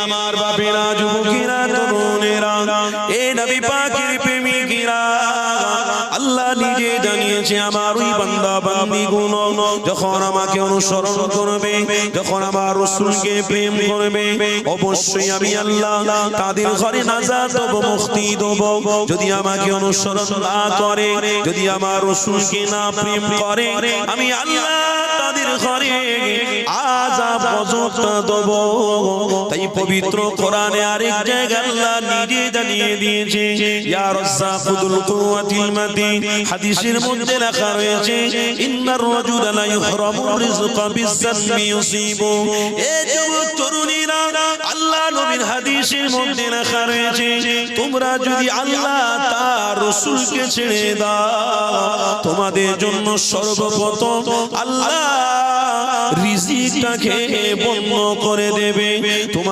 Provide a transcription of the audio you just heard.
আমার বাপেরা, যুবকেরা, তরুণেরা, এ নবী পাকের প্রেমিকেরা, আল্লাহ নিজে জানিয়েছে আমার ওই বান্দা বান্দিগুলো যখন আমাকে অনুসরণ করবে, যখন আমার রাসূলকে প্রেম করবে, অবশ্যই আমি আল্লাহ তাদের ঘরে নাজাত দেব, মুক্তি দেব। যদি আমাকে অনুসরণ না করে, যদি আমার রাসূলকে না প্রেম করে, আমি আল্লাহ তাদের ঘরে আযাব গজব দেব। তাই পবিত্র কোরআনে আরেক জায়গায় আল্লাহ নিজে জানিয়ে দিয়েছে, ইয়া রাজ্জাকুল কুওয়াতিল মাতিন। হাদিসের মধ্যে লেখা রয়েছে, ইন্নার রাজুলা লা ইহরামুর রিজকা বিযানবি ইউসিবু। এ যুবক তরুণীরা, আল্লাহ নবীর হাদিসের মধ্যে লেখা রয়েছে, তোমরা যদি আল্লাহ তার রাসূলকে ছেড়ে দাও, তোমাদের জন্য সর্বপ্রথম আল্লাহ রিজিকটাকে বন্ধ করে দেবে। তোমার